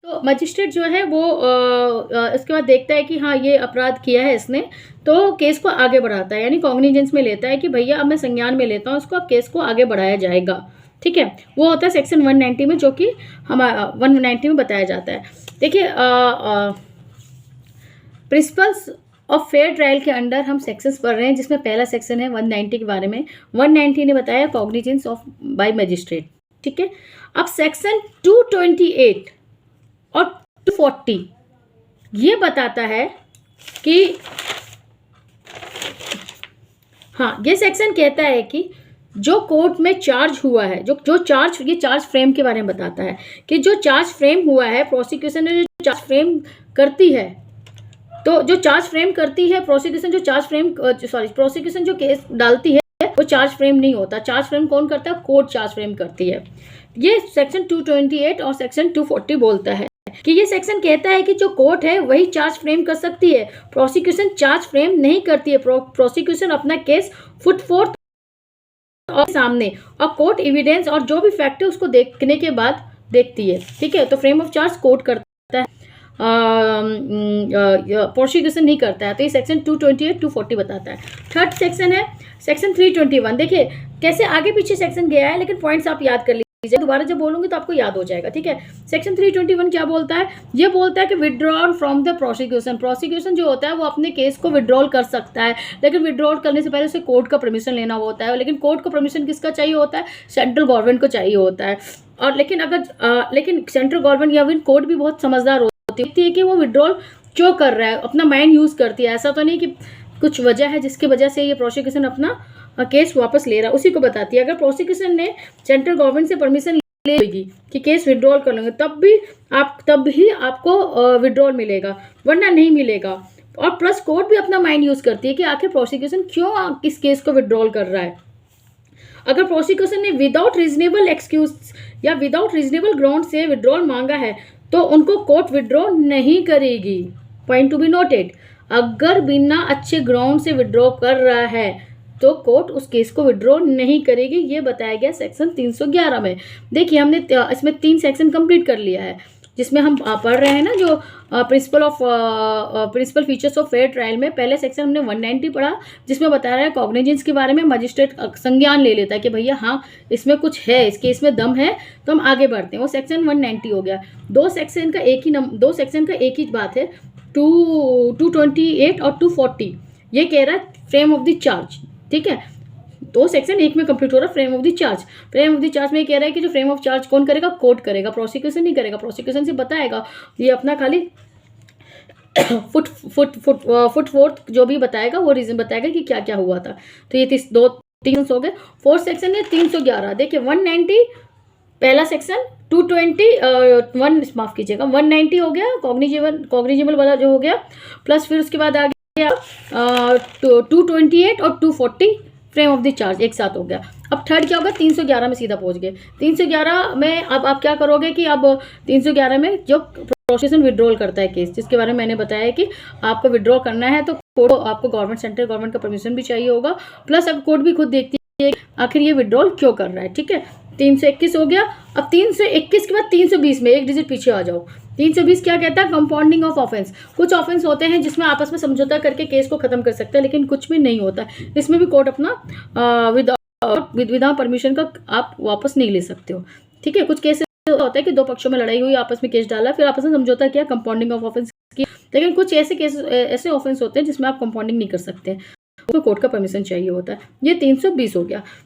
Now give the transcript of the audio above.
तो मजिस्ट्रेट जो है वो इसके बाद देखता है कि हाँ ये अपराध किया है इसने, तो केस को आगे बढ़ाता है, यानी कॉग्निजेंस में लेता है कि भैया अब मैं संज्ञान में लेता हूँ इसको, अब केस को आगे बढ़ाया जाएगा। ठीक है, वो होता है सेक्शन 190 में, जो कि हमारा 190 में बताया जाता है। देखिए प्रिंसिपल्स ऑफ फेयर ट्रायल के अंडर हम सेक्शंस पढ़ रहे हैं, जिसमें पहला सेक्शन है 190 के बारे में। 190 ने बताया कॉग्निजेंस ऑफ बाय मजिस्ट्रेट। ठीक है, अब सेक्शन 228 और 240 ये बताता है कि हाँ, ये सेक्शन कहता है कि जो कोर्ट में चार्ज हुआ है, जो चार्ज, ये चार्ज फ्रेम के बारे में बताता है कि जो चार्ज फ्रेम हुआ है, प्रोसिक्यूशन ने जो चार्ज फ्रेम करती है, तो जो चार्ज फ्रेम करती है प्रोसिक्यूशन, जो चार्ज फ्रेम प्रोसिक्यूशन जो केस डालती है वो चार्ज फ्रेम नहीं होता। चार्ज फ्रेम कौन करता है? कोर्ट चार्ज फ्रेम करती है। ये सेक्शन 228 और सेक्शन 240 बोलता है कि ये सेक्शन कहता है कि जो कोर्ट है वही चार्ज फ्रेम कर सकती है, प्रोसिक्यूशन चार्ज फ्रेम नहीं करती है। प्रोसिक्यूशन अपना केस फुट फोर्थ और सामने, और कोर्ट एविडेंस और जो भी फैक्ट है उसको देखने के बाद देखती है। ठीक है, तो फ्रेम ऑफ चार्ज कोर्ट करता है, प्रोसिक्यूशन नहीं करता है। तो ये सेक्शन 228 240 बताता है। थर्ड सेक्शन है सेक्शन 321। देखिए कैसे आगे पीछे सेक्शन गया है, लेकिन पॉइंट्स आप याद कर लीजिए, दोबारा जब बोलूंगी तो आपको याद हो जाएगा। ठीक है, सेक्शन 321 क्या बोलता है? ये बोलता है कि withdrawal from the prosecution. Prosecution जो होता है वो अपने केस को विड्रॉल कर सकता है, लेकिन विड्रॉल करने से पहले उसे कोर्ट का परमिशन लेना होता है। लेकिन कोर्ट को परमिशन किसका चाहिए होता है? सेंट्रल गवर्नमेंट को चाहिए होता है। और लेकिन अगर लेकिन सेंट्रल गवर्नमेंट या फिर कोर्ट भी बहुत समझदार होती है कि वो विड्रॉल क्यों कर रहा है, अपना माइंड यूज करती है। ऐसा तो नहीं कि कुछ वजह है जिसकी वजह से ये प्रोसिक्यूशन अपना केस वापस ले रहा है, उसी को बताती है। अगर प्रोसिक्यूशन ने सेंट्रल गवर्नमेंट से परमिशन लेगी कि केस विड्रॉल कर लेंगे, तब ही आपको विड्रॉल मिलेगा, वरना नहीं मिलेगा। और प्लस कोर्ट भी अपना माइंड यूज करती है कि आखिर प्रोसिक्यूशन क्यों इस केस को विड्रॉल कर रहा है। अगर प्रोसिक्यूशन ने विदाउट रीजनेबल एक्सक्यूज या विदाउट रीजनेबल ग्राउंड से विड्रॉल मांगा है तो उनको कोर्ट विड्रॉ नहीं करेगी। पॉइंट टू बी नोटेड, अगर बिना अच्छे ग्राउंड से विड्रॉ कर रहा है तो कोर्ट उस केस को विड्रॉ नहीं करेगी। ये बताया गया सेक्शन 311 में। देखिए हमने इसमें 3 सेक्शन कंप्लीट कर लिया है, जिसमें हम पढ़ रहे हैं ना जो principal features of fair trial में पहले सेक्शन हमने 190 पढ़ा, जिसमें बता रहा है कॉग्निजेंस के बारे में। मजिस्ट्रेट संज्ञान ले लेता है कि भैया हाँ इसमें कुछ है, इस केस में दम है, तो हम आगे बढ़ते हैं। वो सेक्शन 190 हो गया। दो सेक्शन का एक ही बात है, 228 और 240। ये कह रहा है फ्रेम ऑफ द चार्ज। ठीक है, 2 सेक्शन एक में कंप्लीट हो रहा है। Frame of the charge, frame of the charge में कह रहा है कि जो फ्रेम ऑफ चार्ज कौन करेगा? कोर्ट करेगा, प्रोसिक्यूशन नहीं करेगा। प्रोसिक्यूशन से बताएगा, ये अपना खाली फुट फोर्थ जो भी बताएगा वो रीजन बताएगा कि क्या क्या हुआ था। तो ये 3 हो गए। 4th सेक्शन है 311। देखिए 190 पहला सेक्शन, 221 माफ कीजिएगा 190 हो गया, कॉग्निजेबल वाला जो हो गया, प्लस फिर उसके बाद आ गया 228 और 240 फ्रेम ऑफ द चार्ज एक साथ हो गया। अब थर्ड क्या होगा? 311 में सीधा पहुंच गए। 311 में अब आप क्या करोगे कि अब 311 में जो प्रोसिक्यूशन विड्रॉल करता है केस, जिसके बारे में मैंने बताया कि आपको विड्रॉ करना है तो कोर्ट आपको गवर्नमेंट सेंट्रल गवर्नमेंट का परमिशन भी चाहिए होगा, प्लस अब कोर्ट भी खुद देखती है आखिर ये विड्रॉल क्यों कर रहा है। ठीक है, 321 हो गया। अब 321 के बाद 320 में एक डिजिट पीछे आ जाओ। 320 क्या कहता है? Compounding of offence. कुछ ऑफेंस होते हैं जिसमें आपस में समझौता करके केस को खत्म कर सकते हैं, लेकिन कुछ भी नहीं होता। इसमें भी कोर्ट अपना विदाउट परमिशन का आप वापस नहीं ले सकते हो। ठीक है, कुछ केस होता है कि 2 पक्षों में लड़ाई हुई, आपस में केस डाला, फिर आपस में समझौता किया, कंपाउंडिंग ऑफ ऑफेंस की। लेकिन कुछ ऐसे ऑफेंस होते हैं जिसमें आप कंपाउंडिंग नहीं कर सकते, उसको कोर्ट का परमिशन चाहिए होता है। ये 320 हो गया।